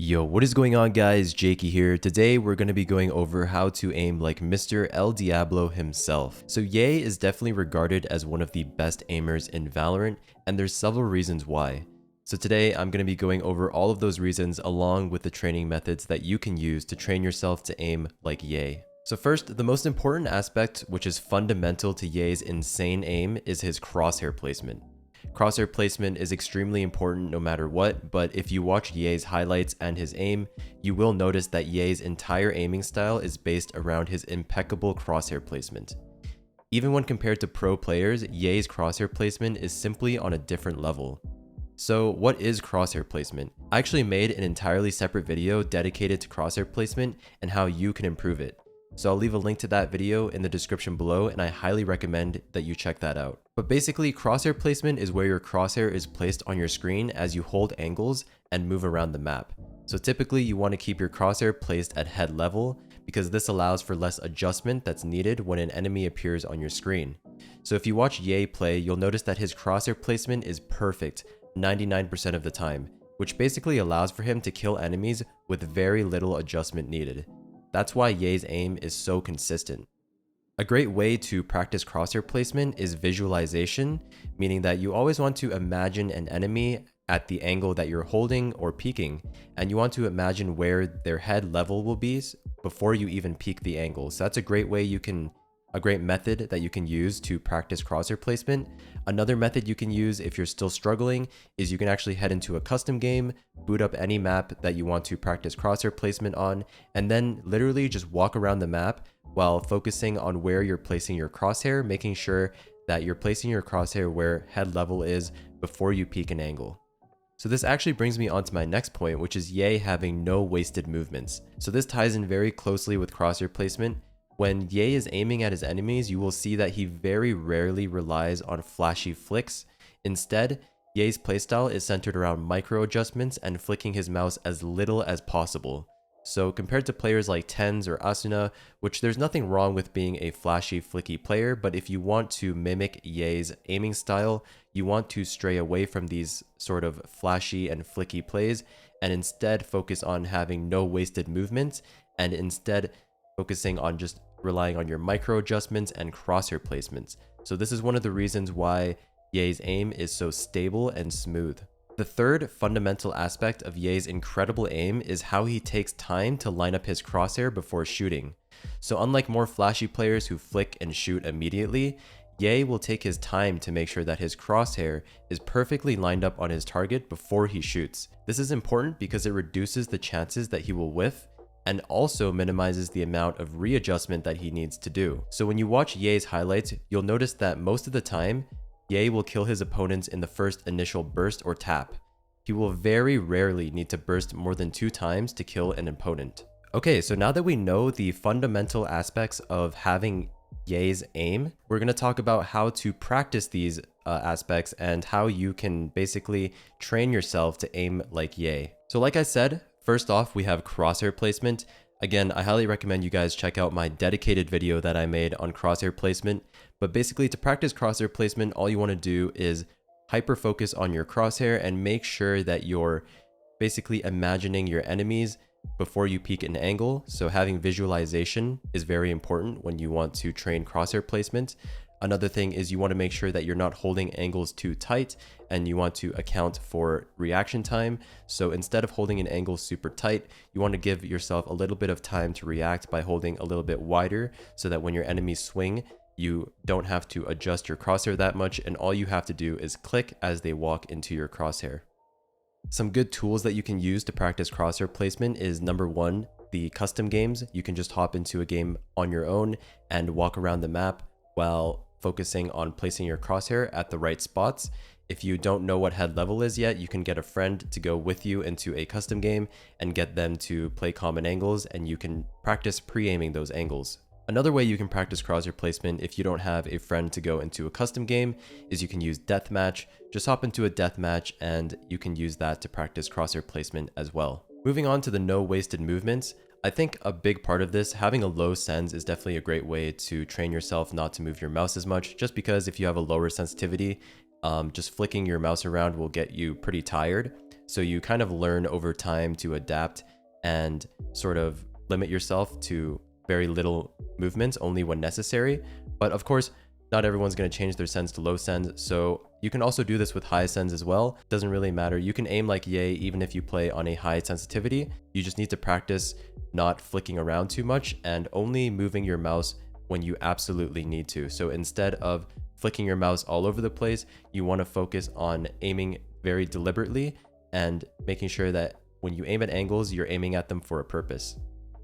Yo, what is going on guys? Jakey here. Today we're going to be going over how to aim like Mr. El Diablo himself. So Ye is definitely regarded as one of the best aimers in Valorant, and there's several reasons why. So today I'm going to be going over all of those reasons along with the training methods that you can use to train yourself to aim like Ye. So first, the most important aspect, which is fundamental to Ye's insane aim, is his crosshair placement. Crosshair placement is extremely important no matter what, but if you watch Ye's highlights and his aim, you will notice that Ye's entire aiming style is based around his impeccable crosshair placement. Even when compared to pro players, Ye's crosshair placement is simply on a different level. So what is crosshair placement? I actually made an entirely separate video dedicated to crosshair placement and how you can improve it. So I'll leave a link to that video in the description below, and I highly recommend that you check that out. But basically, crosshair placement is where your crosshair is placed on your screen as you hold angles and move around the map. So typically you want to keep your crosshair placed at head level because this allows for less adjustment that's needed when an enemy appears on your screen. So if you watch Ye play, you'll notice that his crosshair placement is perfect 99% of the time, which basically allows for him to kill enemies with very little adjustment needed. That's why Ye's aim is so consistent. A great way to practice crosshair placement is visualization, meaning that you always want to imagine an enemy at the angle that you're holding or peeking, and you want to imagine where their head level will be before you even peek the angle. So that's a great method that you can use to practice crosshair placement. Another method you can use if you're still struggling is you can actually head into a custom game, boot up any map that you want to practice crosshair placement on, and then literally just walk around the map while focusing on where you're placing your crosshair, making sure that you're placing your crosshair where head level is before you peek an angle. So this actually brings me on to my next point, which is Ye having no wasted movements. So this ties in very closely with crosshair placement. When Ye is aiming at his enemies, you will see that he very rarely relies on flashy flicks. Instead, Ye's playstyle is centered around micro adjustments and flicking his mouse as little as possible. So compared to players like TenZ or Asuna, which there's nothing wrong with being a flashy flicky player, but if you want to mimic Ye's aiming style, you want to stray away from these sort of flashy and flicky plays and instead focus on having no wasted movements and instead focusing on just relying on your micro adjustments and crosshair placements. So this is one of the reasons why Ye's aim is so stable and smooth. The third fundamental aspect of Ye's incredible aim is how he takes time to line up his crosshair before shooting. So unlike more flashy players who flick and shoot immediately, Ye will take his time to make sure that his crosshair is perfectly lined up on his target before he shoots. This is important because it reduces the chances that he will whiff and also minimizes the amount of readjustment that he needs to do. So when you watch Ye's highlights, you'll notice that most of the time, Ye will kill his opponents in the first initial burst or tap. He will very rarely need to burst more than 2 times to kill an opponent. Okay, so now that we know the fundamental aspects of having Ye's aim, we're going to talk about how to practice these aspects and how you can basically train yourself to aim like Ye. So like I said, first off, we have crosshair placement. Again, I highly recommend you guys check out my dedicated video that I made on crosshair placement. But basically, to practice crosshair placement, all you want to do is hyper focus on your crosshair and make sure that you're basically imagining your enemies before you peek an angle. So having visualization is very important when you want to train crosshair placement. Another thing is you want to make sure that you're not holding angles too tight and you want to account for reaction time. So instead of holding an angle super tight, you want to give yourself a little bit of time to react by holding a little bit wider so that when your enemies swing, you don't have to adjust your crosshair that much and all you have to do is click as they walk into your crosshair. Some good tools that you can use to practice crosshair placement is number 1, the custom games. You can just hop into a game on your own and walk around the map while focusing on placing your crosshair at the right spots. If you don't know what head level is yet, you can get a friend to go with you into a custom game and get them to play common angles and you can practice pre-aiming those angles. Another way you can practice crosshair placement if you don't have a friend to go into a custom game is you can use deathmatch. Just hop into a deathmatch and you can use that to practice crosshair placement as well. Moving on to the no wasted movements, I think a big part of this, having a low sens is definitely a great way to train yourself not to move your mouse as much, just because if you have a lower sensitivity, just flicking your mouse around will get you pretty tired. So you kind of learn over time to adapt and sort of limit yourself to very little movements, only when necessary. But of course, not everyone's going to change their sends to low sends, so you can also do this with high sends as well. Doesn't really matter. You can aim like Ye even if you play on a high sensitivity. You just need to practice not flicking around too much and only moving your mouse when you absolutely need to. So instead of flicking your mouse all over the place, you want to focus on aiming very deliberately and making sure that when you aim at angles, you're aiming at them for a purpose.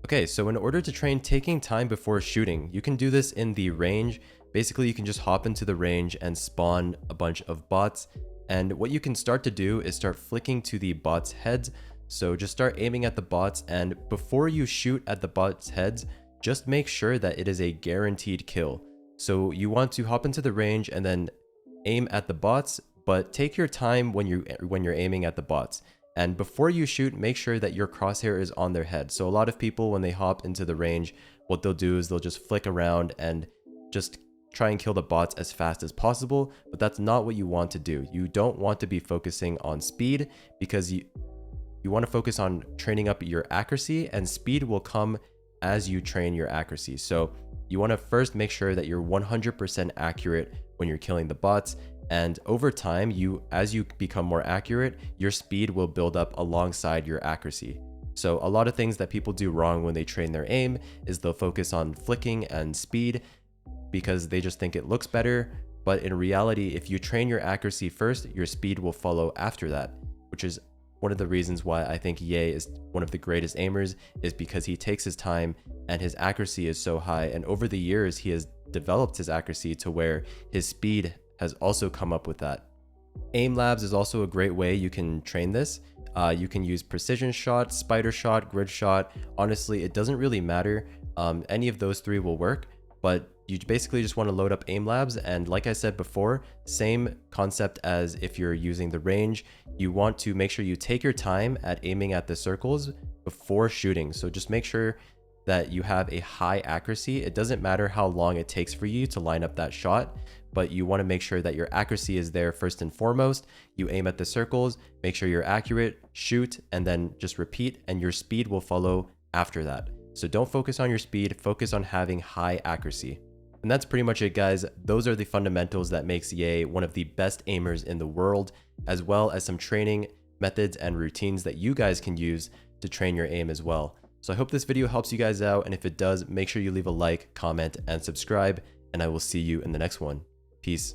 Okay, so in order to train taking time before shooting, you can do this in the range. Basically, you can just hop into the range and spawn a bunch of bots. And what you can start to do is start flicking to the bots' heads. So just start aiming at the bots, and before you shoot at the bots' heads, just make sure that it is a guaranteed kill. So you want to hop into the range and then aim at the bots, but take your time when you're aiming at the bots. And before you shoot, make sure that your crosshair is on their head. So a lot of people, when they hop into the range, what they'll do is they'll just flick around and just try and kill the bots as fast as possible, but that's not what you want to do. You don't want to be focusing on speed, because you want to focus on training up your accuracy, and speed will come as you train your accuracy. So you want to first make sure that you're 100% accurate when you're killing the bots, and over time, as you become more accurate, your speed will build up alongside your accuracy. So a lot of things that people do wrong when they train their aim is they'll focus on flicking and speed because they just think it looks better. But in reality, if you train your accuracy first, your speed will follow after that, which is one of the reasons why I think Ye is one of the greatest aimers, is because he takes his time and his accuracy is so high. And over the years, he has developed his accuracy to where his speed has also come up with that. Aim Labs is also a great way you can train this. You can use precision shot, spider shot, grid shot. Honestly, it doesn't really matter. Any of those three will work, but you basically just want to load up Aim Labs. And like I said before, same concept as if you're using the range. You want to make sure you take your time at aiming at the circles before shooting. So just make sure that you have a high accuracy. It doesn't matter how long it takes for you to line up that shot, but you want to make sure that your accuracy is there first and foremost. You aim at the circles, make sure you're accurate, shoot, and then just repeat, and your speed will follow after that. So don't focus on your speed, focus on having high accuracy. And that's pretty much it, guys. Those are the fundamentals that makes Ye one of the best aimers in the world, as well as some training methods and routines that you guys can use to train your aim as well. So I hope this video helps you guys out, and if it does, make sure you leave a like, comment, and subscribe, and I will see you in the next one. Peace.